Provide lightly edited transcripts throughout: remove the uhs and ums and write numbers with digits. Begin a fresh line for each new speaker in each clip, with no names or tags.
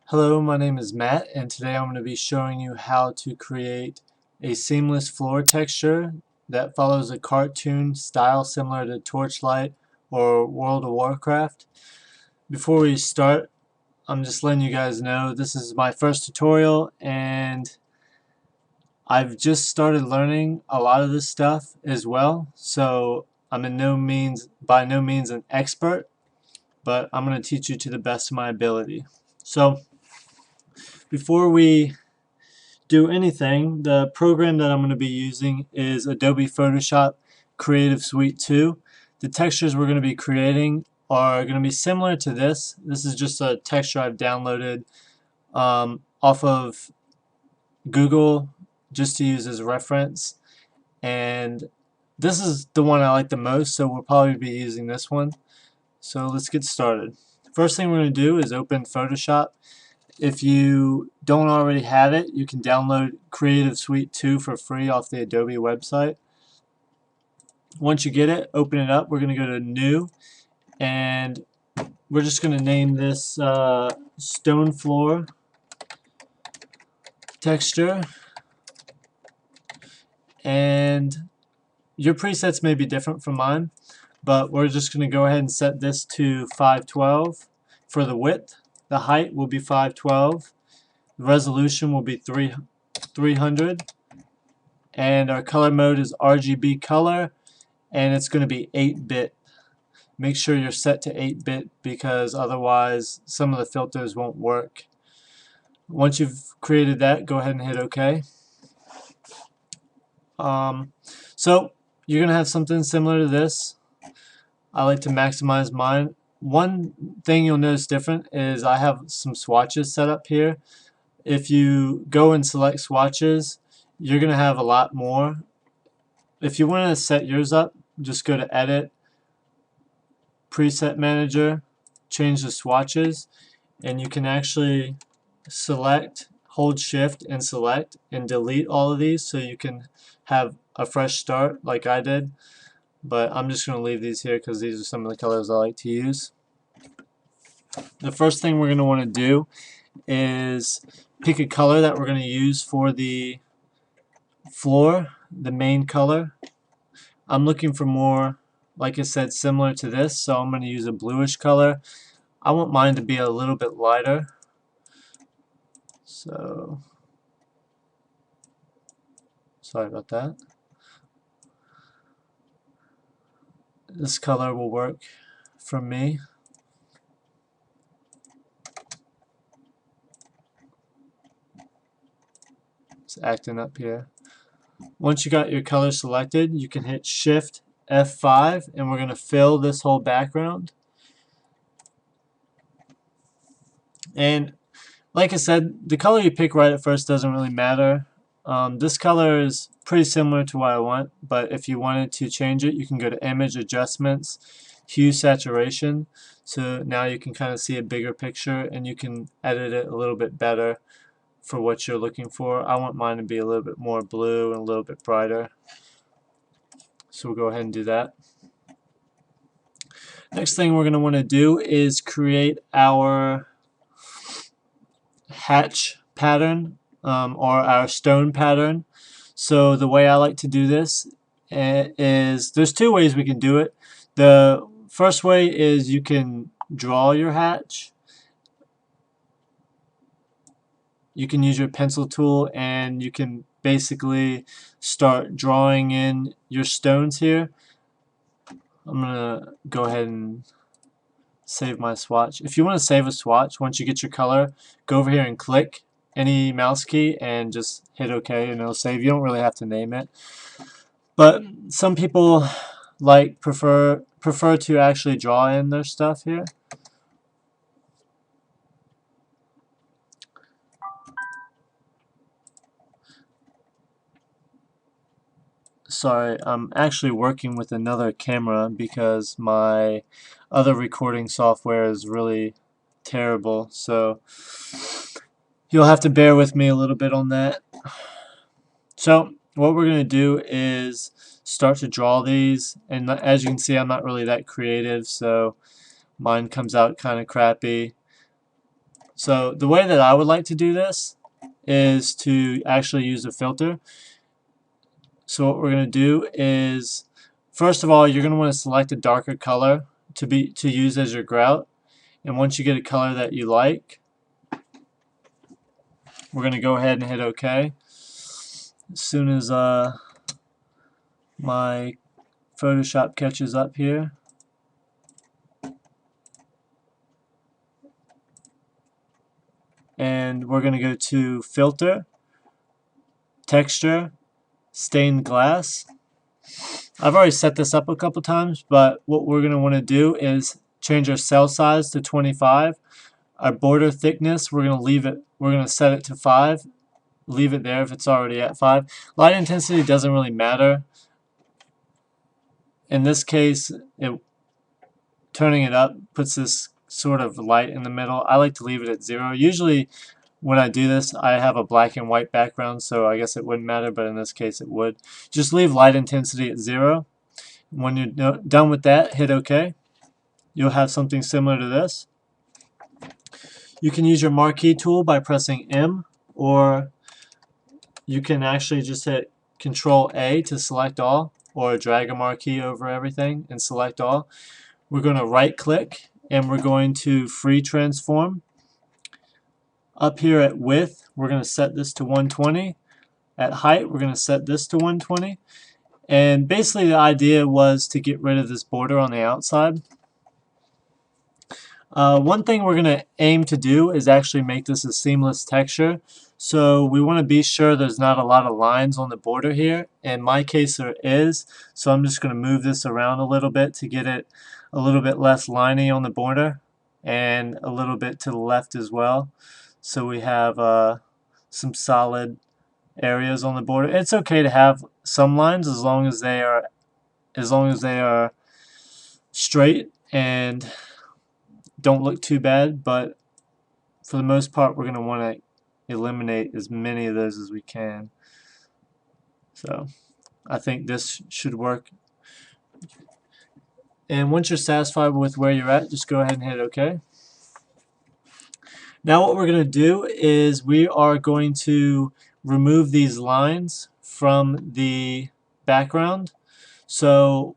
Hello, my name is Matt, and today I'm going to be showing you how to create a seamless floor texture that follows a cartoon style similar to Torchlight or World of Warcraft. Before we start, I'm just letting you guys know this is my first tutorial and I've just started learning a lot of this stuff as well, so I'm by no means an expert, but I'm going to teach you to the best of my ability. So before we do anything, the program that I'm going to be using is Adobe Photoshop Creative Suite 2. The textures we're going to be creating are going to be similar to this. This is just a texture I've downloaded off of Google just to use as reference, and this is the one I like the most, so we'll probably be using this one. So let's get started. First thing we're going to do is open Photoshop. If you don't already have it, you can download Creative Suite 2 for free off the Adobe website. Once you get it, open it up. We're going to go to New, and we're just going to name this Stone Floor Texture. And your presets may be different from mine, but we're just going to go ahead and set this to 512 for the width. The height will be 512. The resolution will be 300. And our color mode is RGB color, and it's going to be 8-bit. Make sure you're set to 8-bit because otherwise some of the filters won't work. Once you've created that, go ahead and hit OK. So you're going to have something similar to this. I like to maximize mine. One thing you'll notice different is I have some swatches set up here. If you go and select swatches, you're going to have a lot more. If you want to set yours up, just go to Edit, Preset Manager, change the swatches, and you can actually select, hold Shift and select and delete all of these so you can have a fresh start like I did. But I'm just going to leave these here because these are some of the colors I like to use. The first thing we're going to want to do is pick a color that we're going to use for the floor, the main color. I'm looking for more, like I said, similar to this, so I'm going to use a bluish color. I want mine to be a little bit lighter, so sorry about that. This color will work for me. It's acting up here. Once you got your color selected, you can hit Shift F5 and we're going to fill this whole background. And like I said, the color you pick right at first doesn't really matter. This color is pretty similar to what I want, but if you wanted to change it, you can go to Image Adjustments, Hue Saturation. So now you can kind of see a bigger picture and you can edit it a little bit better for what you're looking for. I want mine to be a little bit more blue and a little bit brighter. So we'll go ahead and do that. Next thing we're going to want to do is create our hatch pattern or our stone pattern. So the way I like to do this is there's two ways we can do it. The first way is you can draw your hatch. You can use your pencil tool and you can basically start drawing in your stones here. I'm gonna go ahead and save my swatch. If you want to save a swatch, once you get your color, go over here and click any mouse key and just hit OK and it'll save. You don't really have to name it. But some people prefer to actually draw in their stuff here. Sorry, I'm actually working with another camera because my other recording software is really terrible, so you'll have to bear with me a little bit on that. So what we're going to do is start to draw these, and as you can see, I'm not really that creative, so mine comes out kind of crappy. So the way that I would like to do this is to actually use a filter. So what we're going to do is, first of all, you're going to want to select a darker color to use as your grout. And once you get a color that you like, we're going to go ahead and hit OK. As soon as my Photoshop catches up here. And we're going to go to Filter, Texture, Stained Glass. I've already set this up a couple times, but what we're going to want to do is change our cell size to 25. Our border thickness, we're going to set it to 5. Leave it there if it's already at 5. Light intensity doesn't really matter. In this case, turning it up puts this sort of light in the middle. I like to leave it at 0. Usually when I do this, I have a black and white background, so I guess it wouldn't matter, but in this case it would. Just leave light intensity at 0. When you're done with that, hit OK. You'll have something similar to this. You can use your marquee tool by pressing M, or you can actually just hit Control A to select all, or drag a marquee over everything and select all. We're going to right click and we're going to free transform. Up here at width, we're going to set this to 120. At height, we're going to set this to 120. And basically the idea was to get rid of this border on the outside. One thing we're going to aim to do is actually make this a seamless texture. So we want to be sure there's not a lot of lines on the border here. In my case there is, so I'm just going to move this around a little bit to get it a little bit less liney on the border and a little bit to the left as well. So we have some solid areas on the border. It's okay to have some lines as long as they are straight and don't look too bad, but for the most part we're going to want to eliminate as many of those as we can. So I think this should work. And once you're satisfied with where you're at, just go ahead and hit OK. Now what we're going to do is we are going to remove these lines from the background. So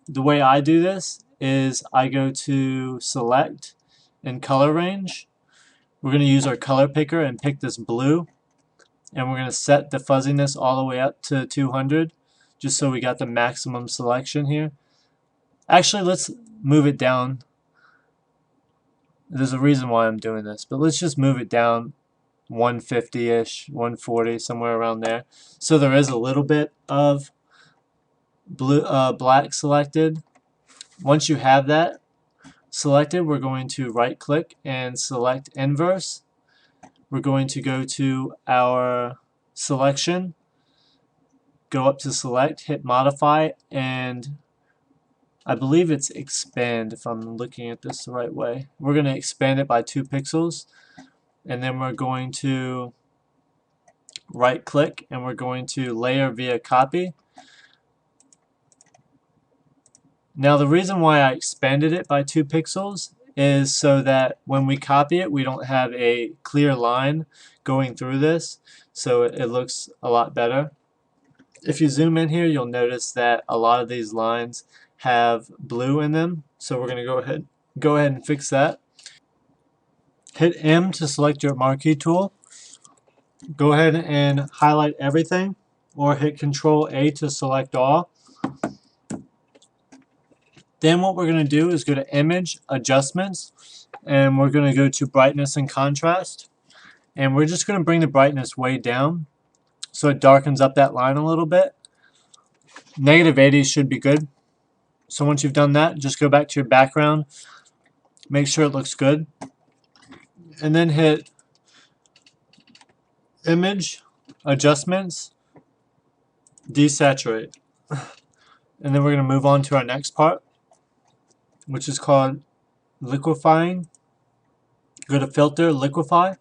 the way I do this is I go to Select and Color Range. We're going to use our color picker and pick this blue, and we're going to set the fuzziness all the way up to 200 just so we got the maximum selection here. Actually, let's move it down. There's a reason why I'm doing this, but let's just move it down 150-ish, 140, somewhere around there. So there is a little bit of black selected. Once you have that selected, we're going to right click and select inverse. We're going to go to our selection, go up to select, hit modify, and I believe it's expand if I'm looking at this the right way. We're going to expand it by 2 pixels, and then we're going to right click and we're going to layer via copy. Now the reason why I expanded it by 2 pixels is so that when we copy it we don't have a clear line going through this, so it looks a lot better. If you zoom in here, you'll notice that a lot of these lines have blue in them, so we're going to go ahead and fix that. Hit M to select your marquee tool. Go ahead and highlight everything, or hit Control A to select all. Then what we're going to do is go to Image, Adjustments, and we're going to go to Brightness and Contrast. And we're just going to bring the brightness way down so it darkens up that line a little bit. -80 should be good. So once you've done that, just go back to your background, make sure it looks good, and then hit Image, Adjustments, Desaturate. And then we're going to move on to our next part, which is called liquefying. Go to Filter, Liquefy,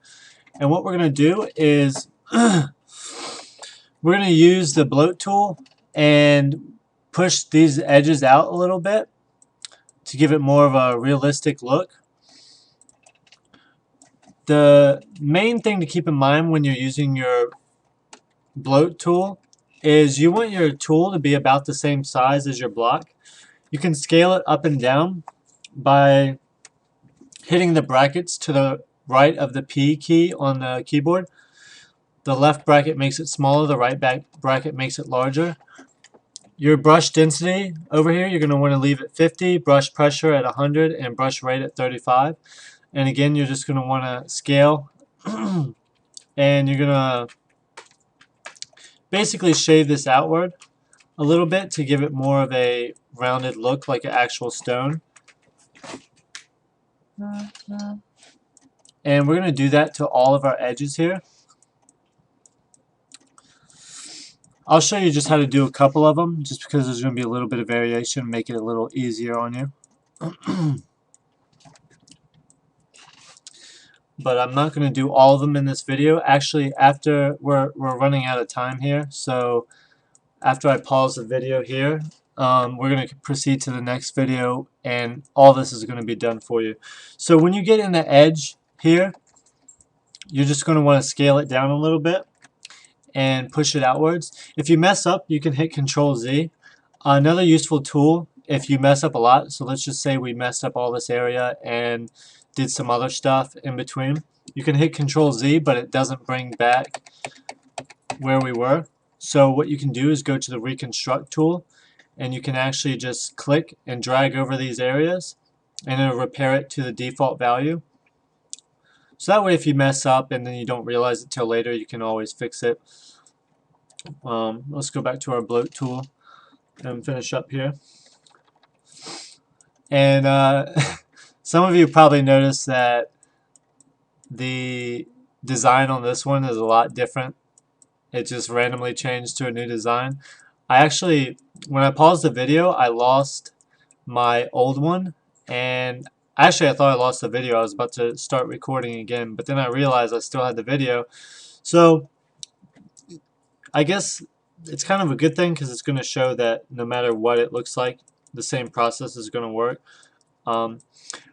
and what we're going to do is we're going to use the bloat tool and push these edges out a little bit to give it more of a realistic look. The main thing to keep in mind when you're using your bloat tool is you want your tool to be about the same size as your block. You can scale it up and down by hitting the brackets to the right of the P key on the keyboard. The left bracket makes it smaller, the right bracket makes it larger. Your brush density over here, you're going to want to leave at 50, brush pressure at 100, and brush rate at 35. And again, you're just going to want to scale and you're going to basically shave this outward a little bit to give it more of a rounded look like an actual stone. And we're going to do that to all of our edges here. I'll show you just how to do a couple of them, just because there's going to be a little bit of variation, make it a little easier on you. But I'm not going to do all of them in this video. Actually, after we're running out of time here, so after I pause the video here, we're going to proceed to the next video, and all this is going to be done for you. So when you get in the edge here, you're just going to want to scale it down a little bit and push it outwards. If you mess up, you can hit Control Z. Another useful tool if you mess up a lot, so let's just say we messed up all this area and did some other stuff in between, you can hit Control Z, but it doesn't bring back where we were. So what you can do is go to the Reconstruct tool, and you can actually just click and drag over these areas, and it'll repair it to the default value. So that way if you mess up and then you don't realize it till later, you can always fix it. Let's go back to our bloat tool and finish up here. And some of you probably noticed that the design on this one is a lot different. It just randomly changed to a new design. I actually, when I paused the video, I lost my old one, and actually I thought I lost the video. I was about to start recording again, but then I realized I still had the video. So I guess it's kind of a good thing, because it's going to show that no matter what it looks like, the same process is going to work.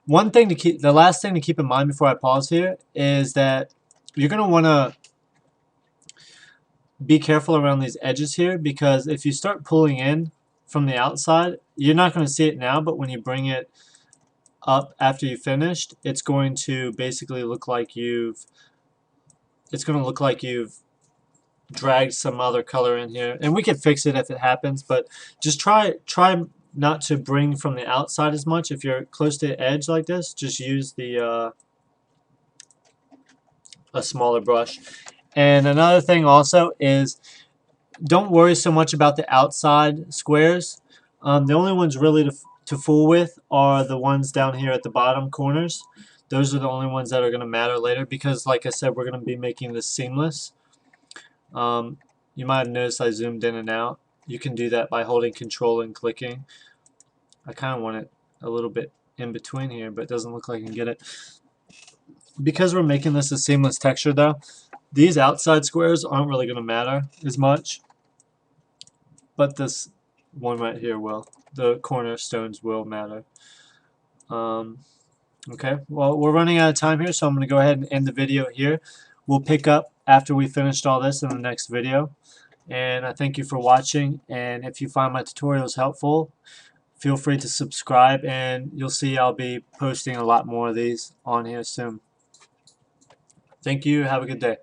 One thing to keep, the last thing to keep in mind before I pause here is that you're going to want to be careful around these edges here, because if you start pulling in from the outside, you're not going to see it now, but when you bring it up after you finished, it's going to basically look like you've dragged some other color in here. And we could fix it if it happens, but just try not to bring from the outside as much. If you're close to the edge like this, just use the a smaller brush. And another thing also is, don't worry so much about the outside squares. The only ones really to fool with are the ones down here at the bottom corners. Those are the only ones that are going to matter later, because like I said, we're going to be making this seamless. You might have noticed I zoomed in and out. You can do that by holding Control and clicking. I kind of want it a little bit in between here, but it doesn't look like I can get it. Because we're making this a seamless texture though, these outside squares aren't really going to matter as much, but this one right here will. The cornerstones will matter. Okay, well, we're running out of time here, so I'm going to go ahead and end the video here. We'll pick up after we finished all this in the next video. And I thank you for watching, and if you find my tutorials helpful, feel free to subscribe, and you'll see I'll be posting a lot more of these on here soon. Thank you. Have a good day.